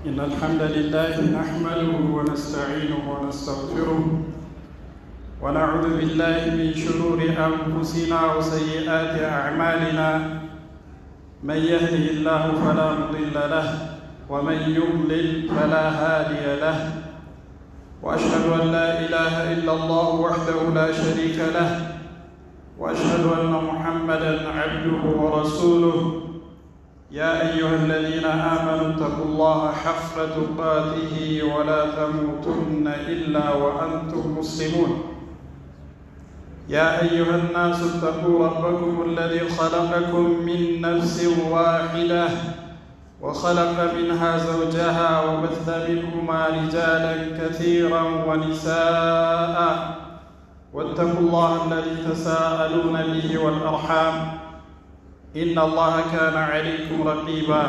إن الحمد لله نحمده ونستعينه ونستغفره ونعوذ بالله من شرور أنفسنا وسيئات أعمالنا. من يهده الله فلا مضل له ومن يضلل فلا هادي له، وأشهد أن لا إله إلا الله وحده لا شريك له، وأشهد أن محمدًا عبده ورسوله. يا أيها الذين آمنوا اتقوا الله حق تقاته ولا تموتن إلا وأنتم مسلمون. يا أيها الناس اتقوا ربكم الذي خلقكم من نفس واحدة وخلق منها زوجها وبث منهما رجالا كثيرا ونساء، واتقوا الله الذي تساءلون به والأرحام إن الله كان عليكم رقيبا.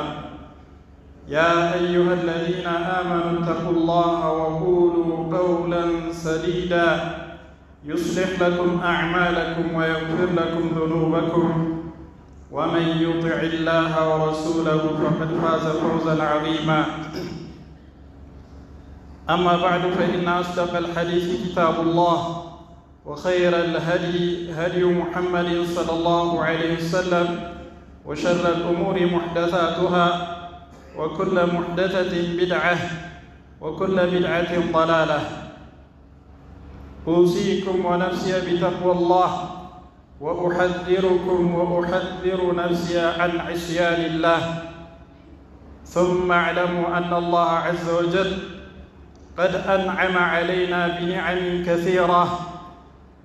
يا أيها الذين آمنوا اتقوا الله وقولوا قولا سديدا يصلح لكم أعمالكم ويغفر لكم ذنوبكم، ومن يطع الله ورسوله فقد فاز فوزا عظيما. أما بعد، فإن أصدق الحديث كتاب الله، وخير الهدي هدي محمد صلى الله عليه وسلم، وشر الأمور محدثاتها، وكل محدثة بدعة، وكل بدعة ضلالة. أوصيكم ونفسي بتقوى الله، وأحذركم وأحذر نفسي عن عصيان الله. ثم اعلموا أن الله عز وجل قد أنعم علينا بنعم كثيرة،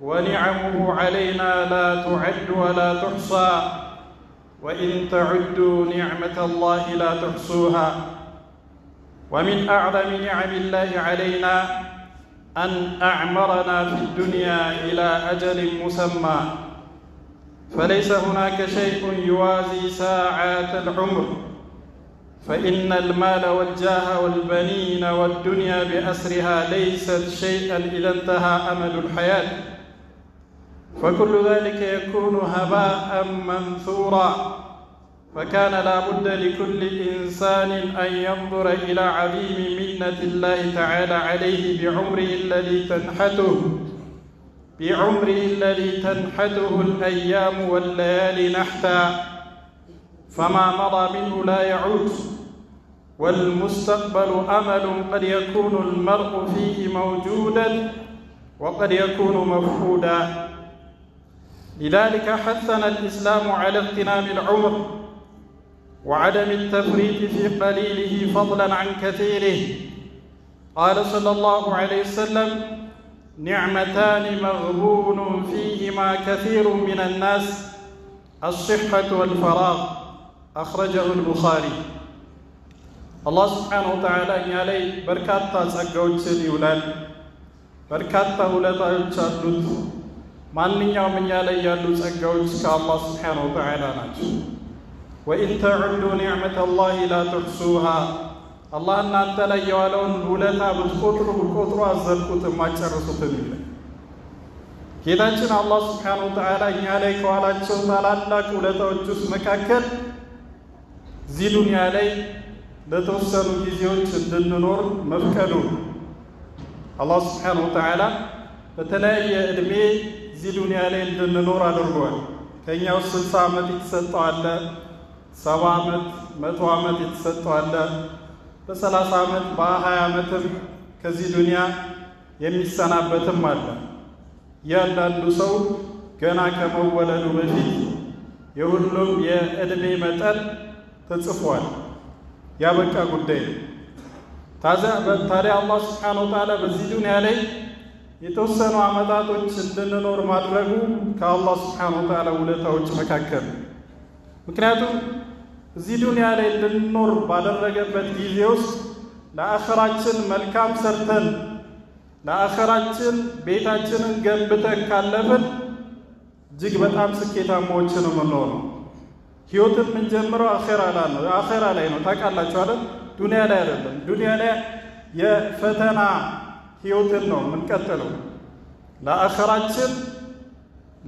ونعمه علينا لا تعد ولا تحصى، وإن تعدوا نعمة الله لا تحصوها. ومن أعظم نعم الله علينا أن أعمرنا في الدنيا إلى أجل مسمى، فليس هناك شيء يوازي ساعات العمر، فإن المال والجاه والبنين والدنيا بأسرها ليست شيئا إذا انتهى أمد الحياة، فكل ذلك يكون هباء منثورا. فكان لا بد لكل إنسان أن ينظر إلى عظيم منة الله تعالى عليه بعمره الذي تنحته الأيام والليالي نحتا، فما مضى منه لا يعود، والمستقبل أمل قد يكون المرء فيه موجودا وقد يكون مفقودا. لذلك حثنا الإسلام على اغتنام العمر وعدم التفريط في قليله فضلا عن كثيره. قال صلى الله عليه وسلم: نعمتان مغبون فيهما كثير من الناس، الصحة والفراغ، أخرجه البخاري. الله سبحانه وتعالى እኛ ላይ በርካታ ጸጋዎችን ይውላል፣ በርካታ ውለታዎች አሉት። ማንኛውም እኛ ላይ ያሉ ጸጋዎች ከአላህ ስብሓነሁ ወተዓላ ናቸው። ወኢን ተዑዱ ኒዕመተ ላሂ ላ ትሕሱሃ፣ አላህ እናንተ ላይ የዋለውን ውለታ ብትቆጥሩ አዘልቁትም አጨርሱትም ይላል። ጌታችን አላህ ስብሓነሁ ወተዓላ እኛ ላይ ከዋላቸው ታላላቅ ውለታዎች ውስጥ መካከል እዚህ ዱንያ ላይ ለተወሰኑ ጊዜዎች እንድንኖር መፍቀዱ። አላህ ስብሓነሁ ወተዓላ በተለያየ ዕድሜ እዚህ ዱንያ ላይ እንድንኖር አድርጓል። ከእኛ ውስጥ 60 ዓመት የተሰጠው አለ፣ 70 ዓመት 100 ዓመት የተሰጠው አለ፣ በ30 ዓመት በ20 ዓመትም ከዚህ ዱንያ የሚሰናበትም አለ። እያንዳንዱ ሰው ገና ከመወለዱ በፊት የሁሉም የዕድሜ መጠን ተጽፏል፣ ያበቃ ጉዳይ ነው። ታዲያ አላህ ስብሓነሁ ወተዓላ በዚህ ዱንያ ላይ የተወሰኑ ዓመታቶች እንድንኖር ማድረጉ ከአላህ ስብሓነሁ ወተዓላ ውለታዎች መካከል። ምክንያቱም እዚህ ዱንያ ላይ እንድንኖር ባደረገበት ጊዜ ውስጥ ለአኸራችን መልካም ሰርተን ለአኸራችን ቤታችንን ገንብተን ካለፍን እጅግ በጣም ስኬታማዎች ነው የምንሆነው። ሕይወትን የምንጀምረው አኼራ ላይ ነው። ታውቃላችሁ አይደል? ዱንያ ላይ አይደለም። ዱንያ ላይ የፈተና ሕይወትን ነው የምንቀጥለው።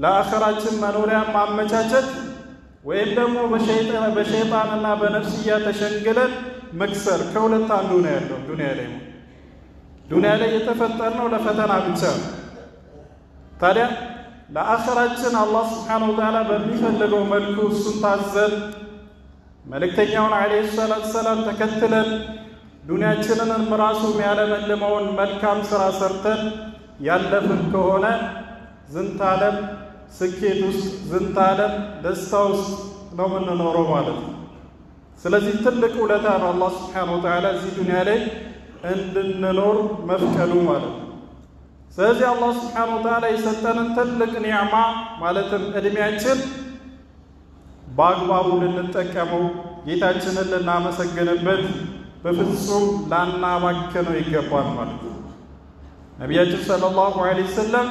ለአኸራችን መኖሪያ ማመቻቸት ወይም ደግሞ በሸይጣንና በነፍስያ ተሸንግለን መክሰር ከሁለት አንዱ ነው ያለው ዱንያ ላይ የተፈጠርነው ለፈተና ብቻ ነው። ታዲያ ለአኺራችን አላህ ሱብሓነሁ ወተዓላ በሚፈልገው መልኩ እሱን ታዘን መልእክተኛውን ዓለይሂ ሰላቱ ወሰላም ተከትለን ዱንያችንን ራሱ የሚያለመልመውን መልካም ሥራ ሰርተን ያለፍን ከሆነ ዝንታለም ስኬት ውስጥ ዝንታለም ደስታ ውስጥ ነው የምንኖረው ማለት ነው። ስለዚህ ትልቅ ውለታ ነው አላህ ሱብሓነሁ ወተዓላ እዚህ ዱንያ ላይ እንድንኖር መፍቀዱ ማለት ነው። ስለዚህ አላህ ሱብሓነሁ ወተዓላ የሰጠንን ትልቅ ኒዕማ ማለትም ዕድሜያችን በአግባቡ ልንጠቀመው፣ ጌታችንን ልናመሰግንበት በፍጹም ላናባክነው ይገባል ማለት ነው። ነቢያችን ሰለላሁ ዐለይሂ ወሰለም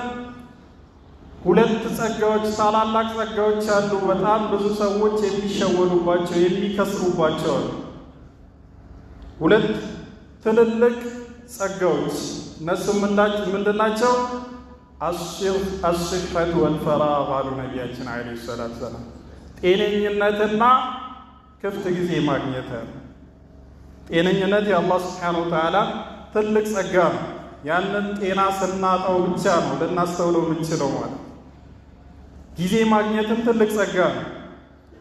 ሁለት ጸጋዎች፣ ታላላቅ ጸጋዎች አሉ፣ በጣም ብዙ ሰዎች የሚሸወዱባቸው የሚከስሩባቸው አሉ። ሁለት ትልልቅ ጸጋዎች እነሱም ምንድናቸው? አስሲሐቱ ወልፈራግ አሉ ነቢያችን ዐለይሂ ሰላቱ ወሰላም። ጤነኝነትና ክፍት ጊዜ ማግኘት ነው። ጤነኝነት የአላህ ሱብሓነሁ ወተዓላ ትልቅ ጸጋ ነው። ያንን ጤና ስናጣው ብቻ ነው ልናስተውለው የምንችለው ማለት ነው። ጊዜ ማግኘትም ትልቅ ጸጋ ነው።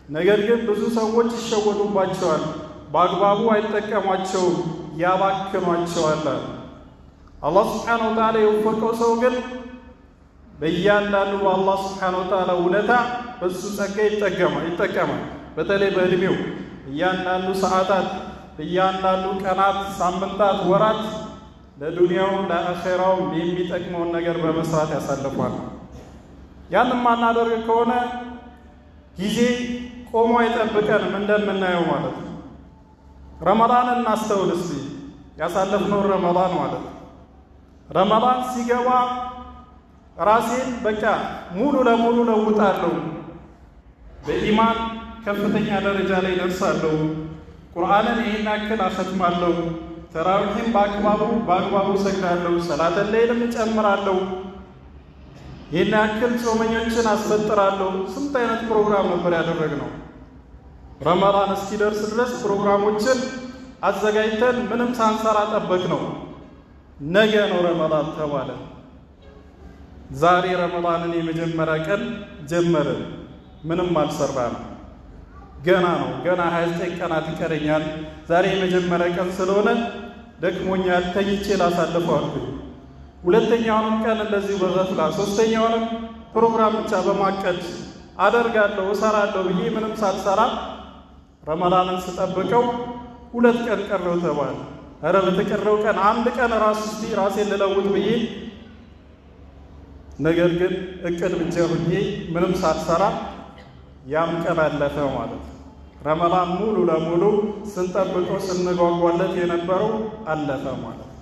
ነገር ግን ብዙ ሰዎች ይሸወዱባቸዋል፣ በአግባቡ አይጠቀሟቸውም፣ ያባክኗቸዋል። አላህ ሱብሓነሁ ወተዓላ የወፈቀው ሰው ግን በእያንዳንዱ በአላህ ሱብሓነሁ ወተዓላ ውለታ በሱ ጸጋ ይጠቀማል። በተለይ በዕድሜው እያንዳንዱ ሰዓታት፣ እያንዳንዱ ቀናት፣ ሳምንታት፣ ወራት ለዱንያው ለአኼራው የሚጠቅመውን ነገር በመስራት ያሳልፋል። ያንን ማናደርግ ከሆነ ጊዜ ቆሞ አይጠብቀንም እንደምናየው ማለት ነው። ረመዳንን እናስተውል እስቲ፣ ያሳለፍነው ረመዳን ማለት ነው። ረመዳን ሲገባ ራሴን በቃ ሙሉ ለሙሉ ለውጣለሁ፣ በኢማን ከፍተኛ ደረጃ ላይ ደርሳለሁ፣ ቁርአንን ይህን ያክል አኸትማለሁ፣ ተራዊሕን በአግባቡ ሰግዳለሁ፣ ሰላተል ለይልም እጨምራለሁ፣ ይህን ያክል ጾመኞችን አስፈጥራለሁ። ስንት አይነት ፕሮግራም ነበር ያደረግነው። ረመዳን እስኪደርስ ድረስ ፕሮግራሞችን አዘጋጅተን ምንም ሳንሰራ ጠበቅ ነው። ነገ ነው ረመዳን ተባለ። ዛሬ ረመዳንን የመጀመሪያ ቀን ጀመርን፣ ምንም አልሰራንም። ገና ነው፣ ገና 29 ቀናት ይቀረኛል። ዛሬ የመጀመሪያ ቀን ስለሆነ ደክሞኛል፣ ተኝቼ ላሳልፈው አልኩኝ። ሁለተኛውንም ቀን እንደዚሁ በገፍላ፣ ሶስተኛውንም ፕሮግራም ብቻ በማቀድ አደርጋለሁ እሰራለሁ ብዬ ምንም ሳልሰራ ረመዳንን ስጠብቀው 2 ቀን ቀረው ተባለ። ኧረ በተቀረው ቀን አንድ ቀን ራሴን ልለውጥ ብዬ ነገር ግን እቅድ ብቻ ሁኜ ምንም ሳልሰራ ያም ቀን አለፈ ማለት ነው። ረመዳን ሙሉ ለሙሉ ስንጠብቀው ስንጓጓለት የነበረው አለፈ ማለት ነው።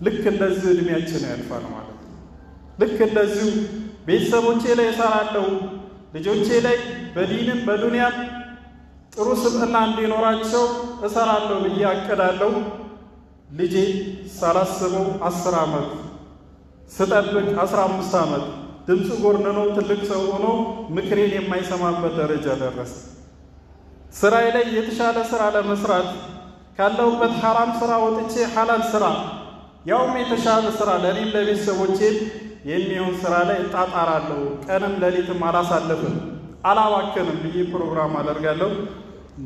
ልክ እንደዚሁ ዕድሜያችን ያልፋል ማለት ነው። ልክ እንደዚሁ ቤተሰቦቼ ላይ እሰራለሁ፣ ልጆቼ ላይ በዲንም በዱንያም ጥሩ ስብዕና እንዲኖራቸው እሰራለሁ ብዬ አቅዳለሁ። ልጄ ሳላስበው 10 ዓመት ስጠብቅ 15 ዓመት ድምፁ ጎርንኖ ትልቅ ሰው ሆኖ ምክሬን የማይሰማበት ደረጃ ደረሰ። ስራዬ ላይ የተሻለ ስራ ለመስራት ካለሁበት ሐራም ስራ ወጥቼ ሐላል ስራ ያውም የተሻለ ስራ ለእኔም ለቤተሰቦቼም የሚሆን ስራ ላይ እጣጣራለሁ። ቀንም ሌሊትም አላሳልፍም፣ አላባክንም ብዬ ፕሮግራም አደርጋለሁ።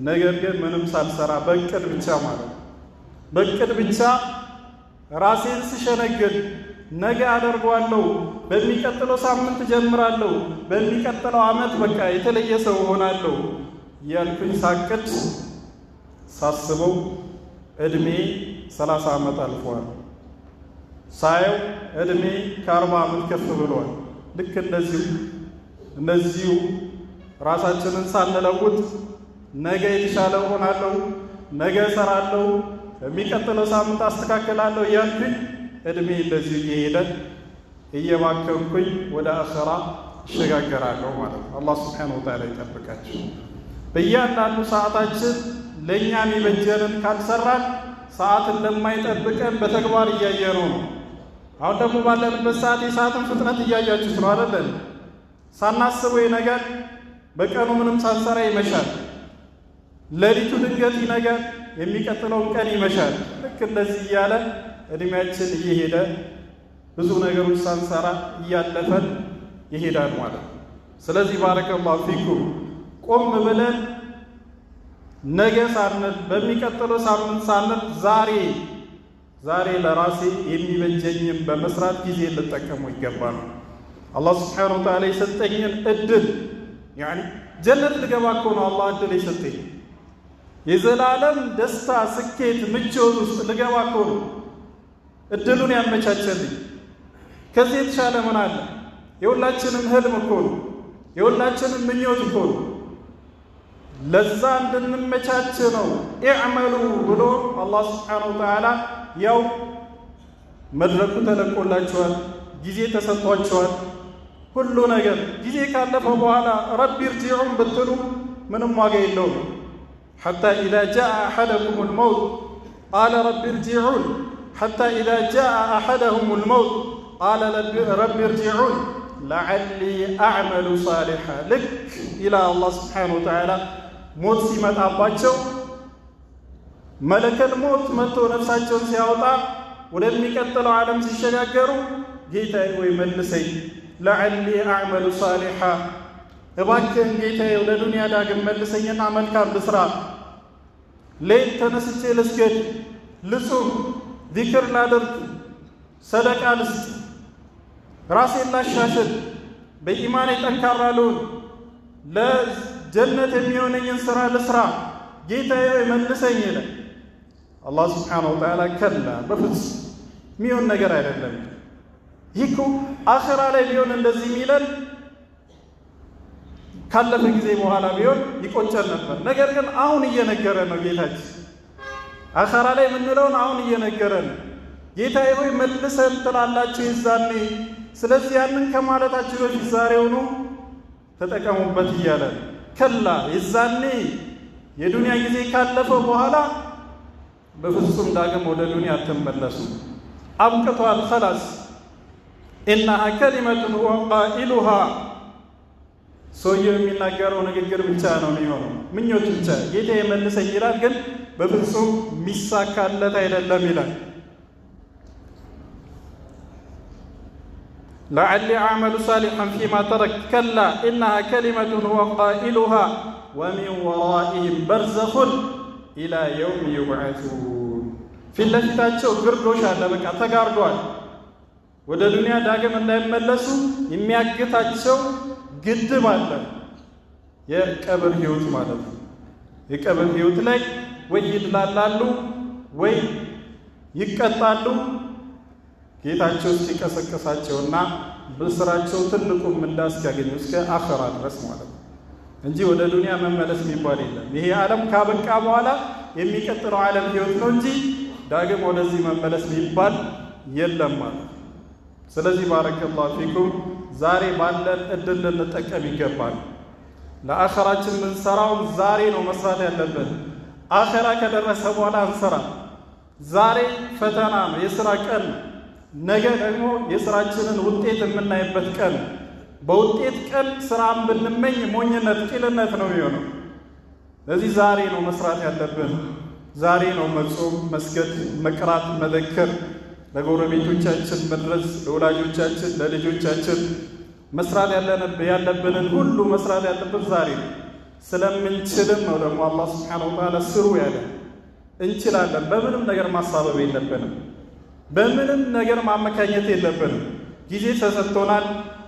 ነገር ግን ምንም ሳልሰራ በእቅድ ብቻ ማለት ነው። በእቅድ ብቻ ራሴን ስሸነግል ነገ አደርገዋለሁ፣ በሚቀጥለው ሳምንት ጀምራለሁ፣ በሚቀጥለው ዓመት በቃ የተለየ ሰው እሆናለሁ ያልኩኝ ሳቅድ ሳስበው ዕድሜ 30 ዓመት አልፏል። ሳየው ዕድሜ ከ40 ዓመት ከፍ ብሏል። ልክ እንደዚሁ ራሳችንን ሳንለውጥ ነገ የተሻለ እሆናለሁ፣ ነገ እሰራለሁ፣ በሚቀጥለው ሳምንት አስተካክላለሁ እያልኩኝ ዕድሜ እንደዚሁ እየሄደ እየባከንኩኝ ወደ አኺራ እሸጋገራለሁ ማለት ነው። አላህ ሱብሓነሁ ወተዓላ ይጠብቃችሁ። በእያንዳንዱ ሰዓታችን ለእኛ የሚበጀንን ካልሰራን ሰዓት እንደማይጠብቀን በተግባር እያየነው ነው። አሁን ደግሞ ባለንበት ሰዓት የሰዓትን ፍጥነት እያያችሁት ነው አይደለን? ሳናስበው ይነጋል፣ በቀኑ ምንም ሳንሰራ ይመሻል፣ ሌሊቱ ድንገት ይነጋል፣ የሚቀጥለውን ቀን ይመሻል። ልክ እንደዚህ እያለ እድሜያችን እየሄደ ብዙ ነገሮች ሳንሰራ እያለፈን ይሄዳል ማለት ነው። ስለዚህ ባረከላሁ ፊኩም ቆም ብለን ነገ ሳንል በሚቀጥለው ሳምንት ሳንል ዛሬ ለራሴ የሚበጀኝም በመስራት ጊዜ ልጠቀመው ይገባል። አላህ ሱብሓነሁ ወተዓላ የሰጠኝን እድል ጀነት ልገባ እኮ ነው አላህ እድል የሰጠኝ። የዘላለም ደስታ፣ ስኬት፣ ምቾት ውስጥ ልገባ እኮ ነው እድሉን ያመቻቸልኝ። ከዚህ የተሻለ ምን አለ? የሁላችንም ህልም እኮ ነው፣ የሁላችንም ምኞት እኮ ነው። ለዛ እንድንመቻች ነው ኢዕመሉ ብሎ አላህ ሱብሓነሁ ወተዓላ ያው መድረኩ ተለቆላቸዋል፣ ጊዜ ተሰጥቷቸዋል። ሁሉ ነገር ጊዜ ካለፈ በኋላ ረቢ እርጂዑን ብትሉ ምንም ዋጋ የለውም። ሐታ ኢዛ ጃአ አሐደሁም ልመውት ቃለ ረቢ እርጂዑን ሐታ ኢዛ ጃአ አሐደሁም ልመውት ቃለ ረቢ እርጂዑን ለዓሊ አዕመሉ ሳሊሓ። ልክ ኢላ አላህ ስብሓነሁ ወተዓላ ሞት ሲመጣባቸው መለከል ሞት መጥቶ ነፍሳቸውን ሲያወጣ ወደሚቀጥለው ዓለም ሲሸጋገሩ ጌታዬ ወይ መልሰኝ፣ ለዓሊ አዕመሉ ሳሊሓ፣ እባክህን ጌታዬ ወደ ዱንያ ዳግም መልሰኝና መልካም ልስራ፣ ሌት ተነስቼ ልስገድ፣ ልጹም፣ ዚክር ላድርግ፣ ሰደቃ ልስጥ፣ ራሴን ላሻሽል፣ በኢማኔ ጠንካራ ልሁን፣ ለጀነት የሚሆነኝን ሥራ ልስራ፣ ጌታዬ ወይ መልሰኝ ይላል። አላህ ስብሓነሁ ወተዓላ ከላ በፍጹም የሚሆን ነገር አይደለም። ይህ እኮ አኺራ ላይ ቢሆን እንደዚህ የሚለን ካለፈ ጊዜ በኋላ ቢሆን ይቆጨን ነበር። ነገር ግን አሁን እየነገረ ነው ጌታችን። አኺራ ላይ የምንለውን አሁን እየነገረ ነው። ጌታዬ ሆይ መልሰን ትላላችሁ የዛኔ። ስለዚህ ያንን ከማለታችሁ በፊት ዛሬውኑ ተጠቀሙበት እያለ ከላ የዛኔ የዱንያ ጊዜ ካለፈ በኋላ በፍጹም ዳግም ወደ ዱንያ አትመለሱ። አብቅቷል። ኸላስ ኢነሃ ከሊመቱን ሁወ ቃኢሉሃ። ሰውየው የሚናገረው ንግግር ብቻ ነው የሚሆነው፣ ምኞት ብቻ። ጌታ የመልሰኝ ይላል፣ ግን በፍጹም የሚሳካለት አይደለም ይላል። ለዓሊ አዕመሉ ሳሊሐን ፊማ ተረክ ከላ ኢነሃ ከሊመቱን ሁወ ቃኢሉሃ ወሚን ወራኢሂም በርዘኹን ኢላ የውም ዩብዓሱን። ፊት ለፊታቸው ግርዶሽ አለ፣ በቃ ተጋርዷል። ወደ ዱንያ ዳግም እንዳይመለሱ የሚያግታቸው ግድብ አለ። የቀብር ህይወት ማለት ነው። የቀብር ህይወት ላይ ወይ ይድላላሉ ወይ ይቀጣሉ። ጌታቸው ሲቀሰቀሳቸውና በስራቸው ትልቁን ምንዳ እስኪያገኙ እስከ አኸራ ድረስ ማለት ነው እንጂ ወደ ዱንያ መመለስ የሚባል የለም። ይሄ ዓለም ካበቃ በኋላ የሚቀጥለው ዓለም ህይወት ነው እንጂ ዳግም ወደዚህ መመለስ የሚባል የለም ማለት ነው። ስለዚህ ባረከላሁ ፊኩም ዛሬ ባለን እድል ልንጠቀም ይገባል። ለአኸራችን የምንሰራው ዛሬ ነው መስራት ያለብን። አኸራ ከደረሰ በኋላ እንሰራ። ዛሬ ፈተና ነው፣ የሥራ ቀን ነው። ነገ ደግሞ የሥራችንን ውጤት የምናይበት ቀን። በውጤት ቀን ሥራን ብንመኝ ሞኝነት፣ ቂልነት ነው የሚሆነው። ስለዚህ ዛሬ ነው መስራት ያለብን። ዛሬ ነው መጾም፣ መስገድ፣ መቅራት፣ መዘከር፣ ለጎረቤቶቻችን መድረስ፣ ለወላጆቻችን፣ ለልጆቻችን መስራት ያለብንን ሁሉ መስራት ያለብን ዛሬ ነው። ስለምንችልም ነው ደግሞ አላህ ሱብሓነሁ ወተዓላ ስሩ ያለ። እንችላለን። በምንም ነገር ማሳበብ የለብንም። በምንም ነገር ማመካኘት የለብንም። ጊዜ ተሰጥቶናል፣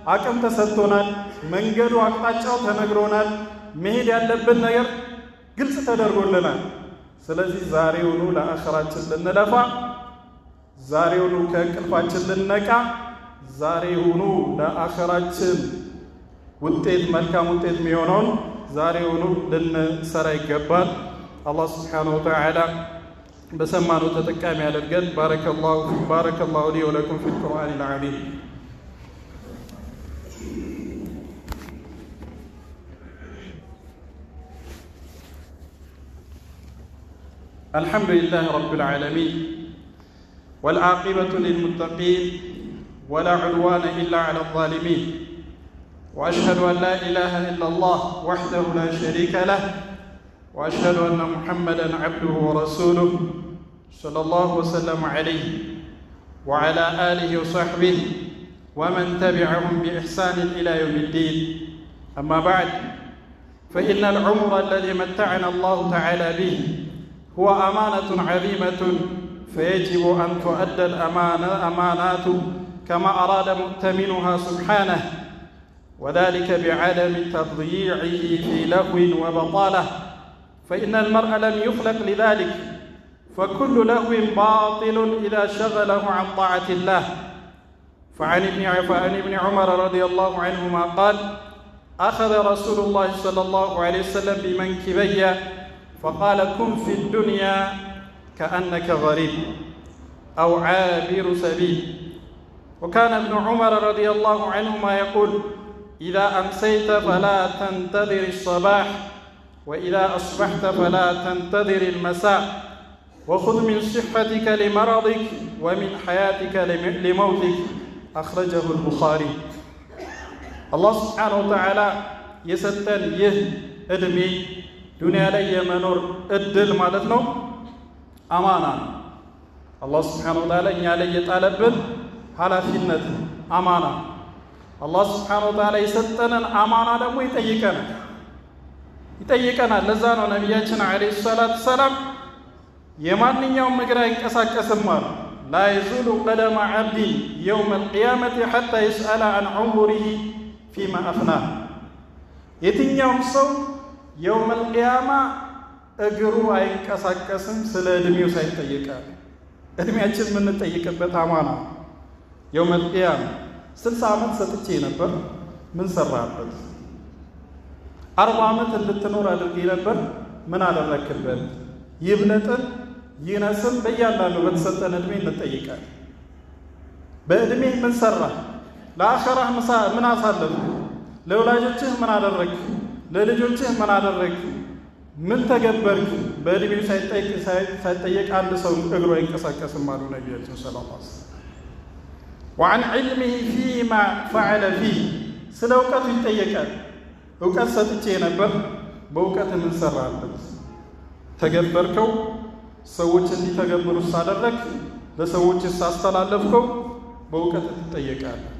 አቅም ተሰጥቶናል፣ መንገዱ አቅጣጫው ተነግሮናል፣ መሄድ ያለብን ነገር ግልጽ ተደርጎልናል። ስለዚህ ዛሬውኑ ለአኸራችን ልንለፋ፣ ዛሬውኑ ከእንቅልፋችን ልንነቃ፣ ዛሬውኑ ለአኸራችን ውጤት መልካም ውጤት የሚሆነውን ዛሬውኑ ልንሰራ ይገባል። አላህ ስብሓነሁ ወተዓላ በሰማነው ተጠቃሚ ያደርገን። ባረከላሁ ሊ ወለኩም ፊል ቁርአኒል ዐዚም። አልሐምዱሊላህ ረቢል ዓለሚን ወልዓቂበቱ ሊልሙተቂን ወላ ዑድዋነ ኢላ ዐላ ዛሊሚን ወአሽሀዱ አን ላ ኢላሃ ኢለላህ ወሕደሁ ላ ሸሪከ ለህ وأشهد أن محمدًا عبده ورسوله صلى الله وسلم عليه وعلى آله وصحبه ومن تبعهم بإحسان إلى يوم الدين. أما بعد، فإن العمر الذي متعنا الله تعالى به هو أمانة عظيمة، فيجب أن تؤدى الأمانات كما أراد مؤتمنها سبحانه، وذلك بعدم تضييعه في لهو وبطالة، فإن المرء لم يخلق لذلك، فكل لهو باطل إذا شغله عن طاعة الله. فعن ابن عمر رضي الله عنهما قال: أخذ رسول الله صلى الله عليه وسلم بمنكبي فقال: كن في الدنيا كأنك غريب أو عابر سبيل. وكان ابن عمر رضي الله عنهما يقول: إذا أمسيت فلا تنتظر الصباح، وإذا أصبحت فلا تنتظر المساء، وخذ من صحتك لمرضك ومن حياتك لموتك. أخرجه البخاري. الله سبحانه وتعالى يستن أدمي دنيا لي يمنور الدل مالتنا أمانة. الله سبحانه وتعالى إن علي يطالبن على فينة أمانة. الله سبحانه وتعالى يستن أمانة دمو يتيكنا لزانو نبياتنا عليه الصلاة والسلام يمان يوم مقرأ كساك أسمار لا يزول قدم عبد يوم القيامة حتى يسأل عن عمره فيما أفناه. يتين يوم صو يوم القيامة أجروا أي كساك أسم سلا دميو سيتيكا دمي أجل من التيكا بتعمانا يوم القيامة سلسة عمد ستتين نبر من سرابت 40 ዓመት እንድትኖር አድርጌ ነበር። ምን አደረክበት? ይብለጥን ይነስም በእያንዳንዱ በተሰጠን ዕድሜ እንጠይቃለን። በዕድሜ ምን ሰራ? ለአኸራህ ምን አሳለፍክ? ለወላጆችህ ምን አደረክ? ለልጆችህ ምን አደረክ? ምን ተገበርክ? በዕድሜው ሳይጠየቅ አንድ ሰው እግሩ አይንቀሳቀስም አሉ ነቢያችን ሰለላሁ ዐለይሂ ወሰለም። وعن علمه فيما فعل فيه ስለ እውቀቱ ይጠየቃል። እውቀት ሰጥቼ ነበር፣ በእውቀት ምን ሰራበት? ተገበርከው? ሰዎች እንዲተገብሩ ሳደረክ ለሰዎች ሳስተላለፍከው? በእውቀት ትጠየቃለህ።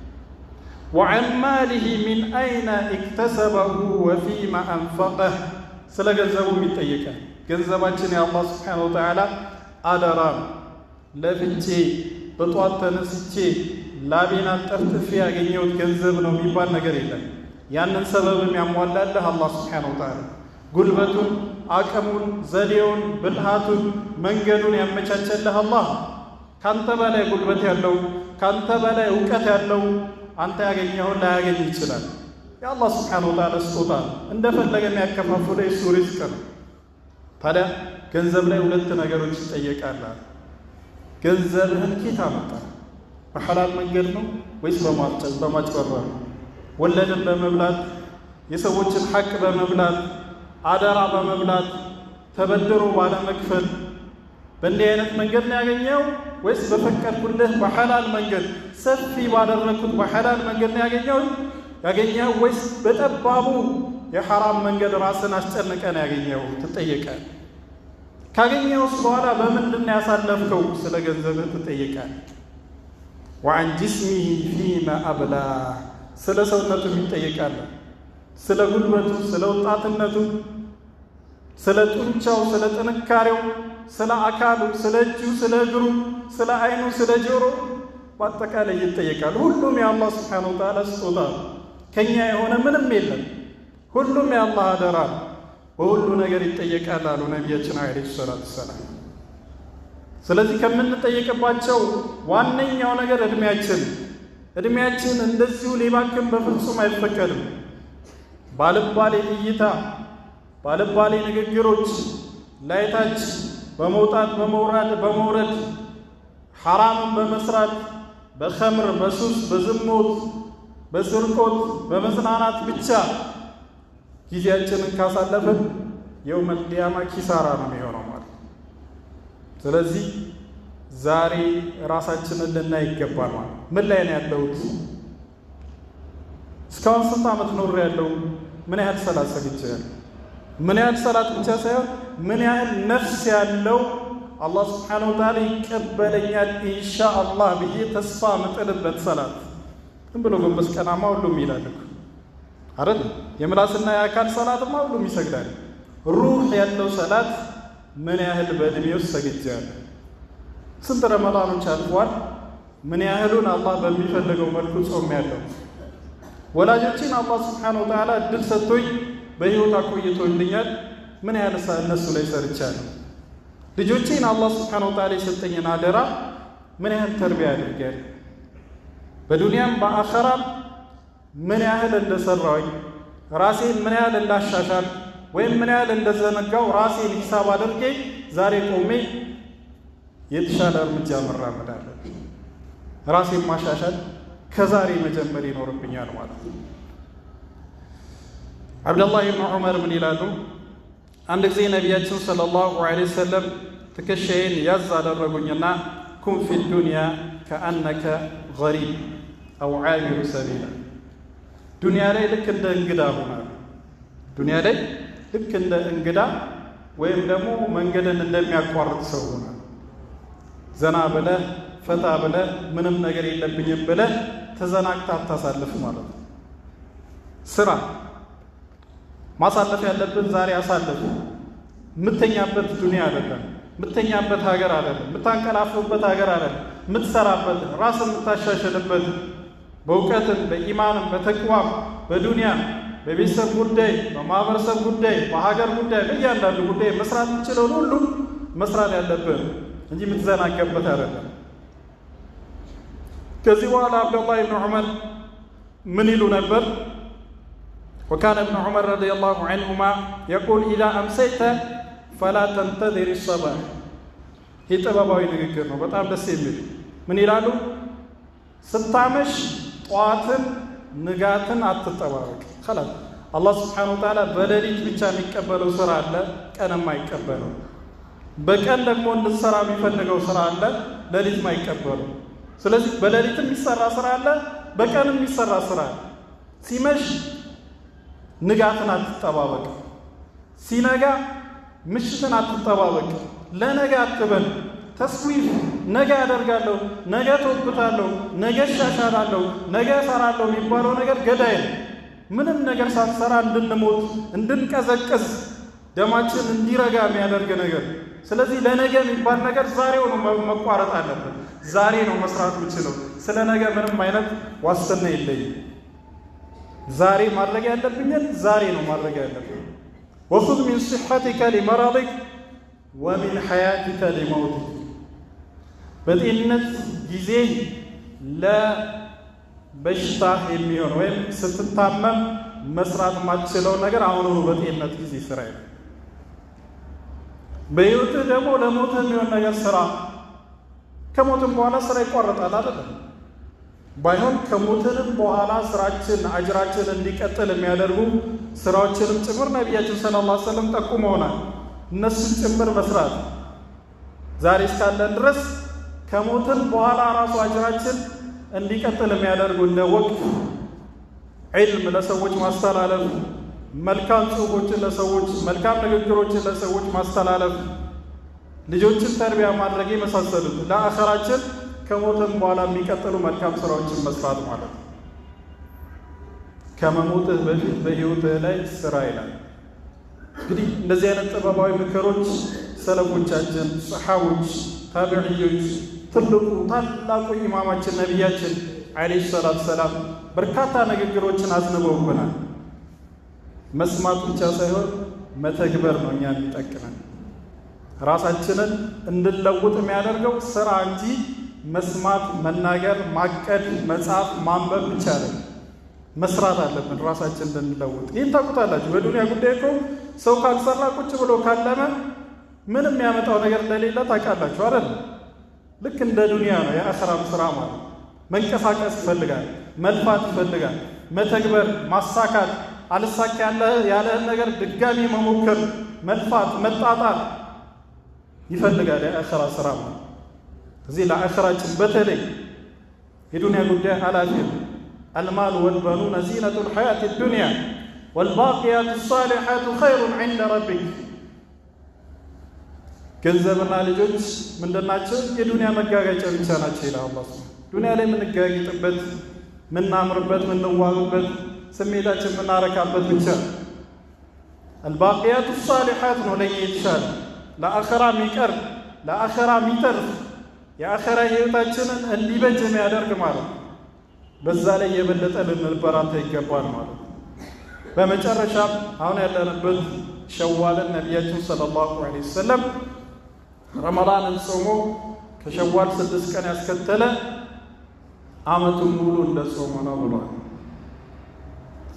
وعن ماله من أين اكتسبه وفيما أنفقه ስለ ገንዘቡም ይጠየቃል። ገንዘባችን የአላህ ሱብሓነሁ ወተዓላ አደራ ለፍቼ በጧት ተነስቼ ላቤን አንጠፍጥፌ ያገኘሁት ገንዘብ ነው የሚባል ነገር የለም። ያንን ሰበብም ያሟላልህ አላህ ሱብሓነሁ ወተዓላ ጉልበቱን፣ አቅሙን፣ ዘዴውን፣ ብልሃቱን፣ መንገዱን ያመቻቸልህ አላህ። ካንተ በላይ ጉልበት ያለው ካንተ በላይ እውቀት ያለው አንተ ያገኘኸውን ላያገኝ ይችላል። የአላህ ሱብሓነሁ ወተዓላ ስጦታ እንደፈለገ የሚያከፋፍለው የሱ ሪዝቅ ነው። ታዲያ ገንዘብ ላይ ሁለት ነገሮች ይጠየቃል። ገንዘብህን ኬት አመጣህ? በሐላል መንገድ ነው ወይስ በማጭበርበር? ወለድን በመብላት የሰዎችን ሐቅ በመብላት አደራ በመብላት ተበድሮ ባለመክፈል በእንዲህ አይነት መንገድ ነው ያገኘው ወይስ በፈቀድኩልህ በሐላል መንገድ ሰፊ ባደረኩት በሐላል መንገድ ነው ያገኘው ወይስ በጠባቡ የሐራም መንገድ ራስን አስጨንቀ ነው ያገኘው? ትጠየቃለህ። ካገኘውስ በኋላ በምንድን ነው ያሳለፍከው? ስለ ገንዘብህ ትጠየቃለህ። وعن جسمه فيما أبلى ስለ ሰውነቱ ይጠየቃል። ስለ ጉልበቱ፣ ስለ ወጣትነቱ፣ ስለ ጡንቻው፣ ስለ ጥንካሬው፣ ስለ አካሉ፣ ስለ እጁ፣ ስለ እግሩ፣ ስለ አይኑ፣ ስለ ጆሮ በአጠቃላይ ይጠየቃል። ሁሉም የአላህ ሱብሓነሁ ወተዓላ ስጦታ ከኛ የሆነ ምንም የለም። ሁሉም የአላህ አደራ በሁሉ ነገር ይጠየቃል አሉ ነቢያችን አለይሂ ሰላቱ ወሰላም። ስለዚህ ከምንጠየቅባቸው ዋነኛው ነገር እድሜያችን እንደዚሁ ሊባክን በፍጹም አይፈቀድም። ባልባሌ እይታ፣ ባልባሌ ንግግሮች፣ ላይታች በመውጣት በመውረድ ሐራምን በመስራት በኸምር፣ በሱስ፣ በዝሙት፣ በስርቆት፣ በመዝናናት ብቻ ጊዜያችንን ካሳለፍን የውመል ቂያማ ኪሳራ ነው የሚሆነው ማለት። ስለዚህ ዛሬ ራሳችንን ልናይ ይገባል ማለት። ምን ላይ ነው ያለሁት? እስካሁን ስንት ዓመት ኖሬ ያለው? ምን ያህል ሰላት ሰግጃለሁ? ምን ያህል ሰላት ብቻ ሳይሆን ምን ያህል ነፍስ ያለው አላህ ሱብሓነሁ ወተዓላ ይቀበለኛል ኢንሻአላህ ብዬ ተስፋ ምጥልበት ሰላት። ዝም ብሎ ጎንበስ ቀናማ ሁሉም ይላል እኮ አይደል? የምላስና የአካል ሰላትማ ሁሉም ይሰግዳል። ሩህ ያለው ሰላት ምን ያህል በእድሜ ውስጥ ሰግጃለሁ? ስንት ረመዳኖች አልፏል? ምን ያህሉን አላህ በሚፈልገው መልኩ ጾም ያለው? ወላጆችን አላህ ሱብሓነሁ ወተዓላ እድል ሰጥቶኝ በህይወት አቆይቶልኛል። ምን ያህል እነሱ ላይ ሰርቻለሁ? ልጆቼን አላህ ሱብሓነሁ ወተዓላ የሰጠኝን አደራ ምን ያህል ተርቢያ አድርጌያለሁ? በዱንያም በአኸራም ምን ያህል እንደሰራሁኝ ራሴን ምን ያህል እንዳሻሻል ወይም ምን ያህል እንደዘነጋው ራሴን ሂሳብ አድርጌ ዛሬ ቆሜ የተሻለ እርምጃ መራመድ አለብኝ። ራሴን ማሻሻል ከዛሬ መጀመር ይኖርብኛል ማለት ነው። አብደላህ ብን ዑመር ምን ይላሉ? አንድ ጊዜ ነቢያችን ሰለላሁ ዐለይሂ ወሰለም ትከሻዬን ያዝ አደረጉኝና ኩን ፊ ዱንያ ከአነከ ገሪብ አው ዓቢሩ ሰቢላ፣ ዱንያ ላይ ልክ እንደ እንግዳ ሆናል። ዱንያ ላይ ልክ እንደ እንግዳ ወይም ደግሞ መንገድን እንደሚያቋርጥ ሰው ሆናል። ዘና ብለህ ፈታ ብለህ ምንም ነገር የለብኝም ብለህ ተዘናግታ አታሳልፍ ማለት ነው። ስራ ማሳለፍ ያለብን ዛሬ አሳልፍ። የምተኛበት ዱንያ አይደለም፣ የምተኛበት ሀገር አይደለም፣ የምታንቀላፍበት ሀገር አይደለም። የምትሰራበት ራስን የምታሻሽልበት በእውቀትም በኢማንም በተቅዋም በዱንያ በቤተሰብ ጉዳይ በማህበረሰብ ጉዳይ በሀገር ጉዳይ በእያንዳንዱ ጉዳይ መስራት የምችለውን ሁሉ መስራት ያለብን እንጂ የምትዘናገበት አይደለም። ከዚህ በኋላ አብደላህ ብን ዑመር ምን ይሉ ነበር? ወካነ ብን ዑመር ረዲየላሁ ዐንሁማ የቁል ኢዛ አምሰይተ ፈላ ተንተዚር ሰባህ። ይህ ጥበባዊ ንግግር ነው፣ በጣም ደስ የሚል። ምን ይላሉ? ስታመሽ ጠዋትን ንጋትን አትጠባበቅ። خلاص አላህ ሱብሓነሁ ወተዓላ በሌሊት ብቻ የሚቀበለው ስራ አለ፣ ቀን የማይቀበለው። በቀን ደግሞ እንድትሰራ የሚፈልገው ስራ አለ፣ ሌሊት የማይቀበለው። ስለዚህ በሌሊት የሚሰራ ስራ አለ፣ በቀን የሚሰራ ስራ አለ። ሲመሽ ንጋትን አትጠባበቅ፣ ሲነጋ ምሽትን አትጠባበቅ። ለነገ አትበል። ተስዊፍ ነገ አደርጋለሁ፣ ነገ ተወብታለሁ፣ ነገ እሻሻላለሁ፣ ነገ እሰራለሁ የሚባለው ነገር ገዳይ ነው። ምንም ነገር ሳትሰራ እንድንሞት እንድንቀዘቅዝ ደማችን እንዲረጋ የሚያደርግ ነገር። ስለዚህ ለነገ የሚባል ነገር ዛሬው ነው መቋረጥ አለበት። ዛሬ ነው መስራት የምችለው። ስለ ነገ ምንም አይነት ዋስትና የለኝም። ዛሬ ማድረግ ያለብኝን ዛሬ ነው ማድረግ ያለብኝ። ወኹዝ ሚን ሲሐቲከ ሊመረዲክ ወሚን ሐያቲከ ሊመውቲክ። በጤንነት ጊዜ ለበሽታ የሚሆን ወይም ስትታመም መስራት የማትችለው ነገር አሁኑኑ በጤንነት ጊዜ ስራ ይላል። በሕይወትህ ደግሞ ለሞትህ የሚሆን ነገር ስራ። ከሞትም በኋላ ስራ ይቋረጣል አይደለም? ባይሆን ከሞትንም በኋላ ስራችን አጅራችን እንዲቀጥል የሚያደርጉ ስራዎችንም ጭምር ነቢያችን ሰለላሁ ዐለይሂ ወሰለም ጠቁመውናል። እነሱን ጭምር መስራት ዛሬ እስካለን ድረስ ከሞትን በኋላ ራሱ አጅራችን እንዲቀጥል የሚያደርጉ እንደ ወቅፍ፣ ዒልም ለሰዎች ማስተላለፍ፣ መልካም ጽሁፎችን ለሰዎች መልካም ንግግሮችን ለሰዎች ማስተላለፍ፣ ልጆችን ተርቢያ ማድረግ የመሳሰሉት ለአኸራችን ከሞትን በኋላ የሚቀጥሉ መልካም ስራዎችን መስራት ማለት ነው። ከመሞትህ በፊት በህይወትህ ላይ ስራ ይላል። እንግዲህ እንደዚህ አይነት ጥበባዊ ምክሮች ሰለፎቻችን፣ ሰሓቦች፣ ታቢዕዮች፣ ትልቁ ታላቁ ኢማማችን ነቢያችን ዓለይሂ ሰላቱ ሰላም በርካታ ንግግሮችን አዝንበውብናል። መስማት ብቻ ሳይሆን መተግበር ነው እኛ የሚጠቅመን። ራሳችንን እንድንለውጥ የሚያደርገው ስራ እንጂ መስማት፣ መናገር፣ ማቀድ፣ መጻፍ፣ ማንበብ ብቻ ነው። መስራት አለብን ራሳችን እንድንለውጥ። ይህን ታውቁታላችሁ። በዱንያ ጉዳይ እኮ ሰው ካልሰራ ቁጭ ብሎ ካለመ ምንም የሚያመጣው ነገር እንደሌለ ታውቃላችሁ አይደል? ልክ እንደ ዱንያ ነው የአኸራም ስራ ማለት። መንቀሳቀስ ይፈልጋል፣ መልፋት ይፈልጋል፣ መተግበር፣ ማሳካት፣ አልሳካ ያለህን ነገር ድጋሚ መሞከር፣ መልፋት፣ መጣጣር ይፈልጋል የአኸራ ስራ ማለት። እዚህ ለአኸራችን በተለይ የዱንያ ጉዳይ ኃላፊ አልማል ወልበኑነ ዚነቱል ሐያቲ ዱንያ፣ ወልባቂያቱ ሷሊሓቱ ኸይሩን ዐንደ ረቢክ። ገንዘብና ልጆች ምንድናቸው? የዱንያ መጋጋጫ ብቻ ናቸው ይላል አላህ። ዱንያ ላይ የምንጋጊጥበት፣ ምናምርበት፣ ምንዋብበት፣ ስሜታችን የምናረካበት ብቻ። አልባቂያቱ ሷሊሓት ነው ለኛ የተሻለ ለአኸራ የሚቀር ለአኸራ የሚተርፍ የአኸራ ህይወታችንን እንዲበጅ የሚያደርግ ማለት ነው። በዛ ላይ የበለጠ ልንበራታ ይገባል ማለት ነው። በመጨረሻም አሁን ያለንበት ሸዋልን ነቢያችን ሰለላሁ ዐለይሂ ወሰለም ረመዳንን ጾሞ ከሸዋል 6 ቀን ያስከተለ ዓመቱን ሙሉ እንደ ጾሙ ነው ብሏል።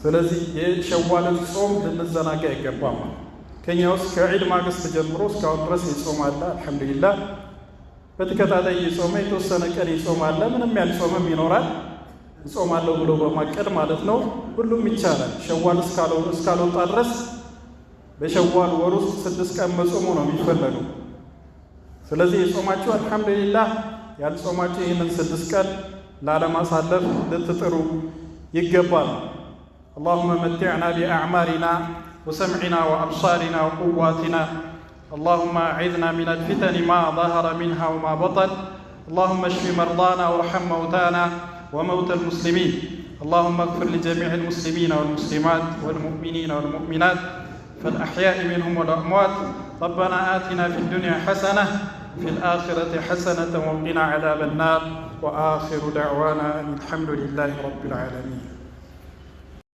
ስለዚህ የሸዋልን ጾም ልንዘናጋ አይገባም። ከኛ ውስጥ ከዒድ ማግስት ጀምሮ እስካሁን ድረስ ይጾም አለ። አልሐምዱሊላህ በተከታታይ የጾመ የተወሰነ ቀን ይጾም አለ። ምንም ያልጾመም ይኖራል። እጾማለሁ ብሎ በማቀድ ማለት ነው። ሁሉም ይቻላል። ሸዋል እስካልወጣ ድረስ በሸዋል ወር ውስጥ 6 ቀን መጾሙ ነው የሚፈለገው። ስለዚህ የጾማችሁ አልሐምዱሊላህ፣ ያልጾማችሁ ይህንን 6 ቀን ላለማሳለፍ ልትጥሩ ይገባል። اللهم متعنا بأعمارنا وسمعنا وأبصارنا وقواتنا. اللهم أعذنا من الفتن ما ظهر منها وما بطن. اللهم اشف مرضانا وارحم موتانا وموتى المسلمين. اللهم اغفر لجميع المسلمين والمسلمات والمؤمنين والمؤمنات فالأحياء منهم والأموات. ربنا آتنا في الدنيا حسنة وفي الآخرة حسنة وقنا عذاب النار. وآخر دعوانا أن الحمد لله رب العالمين.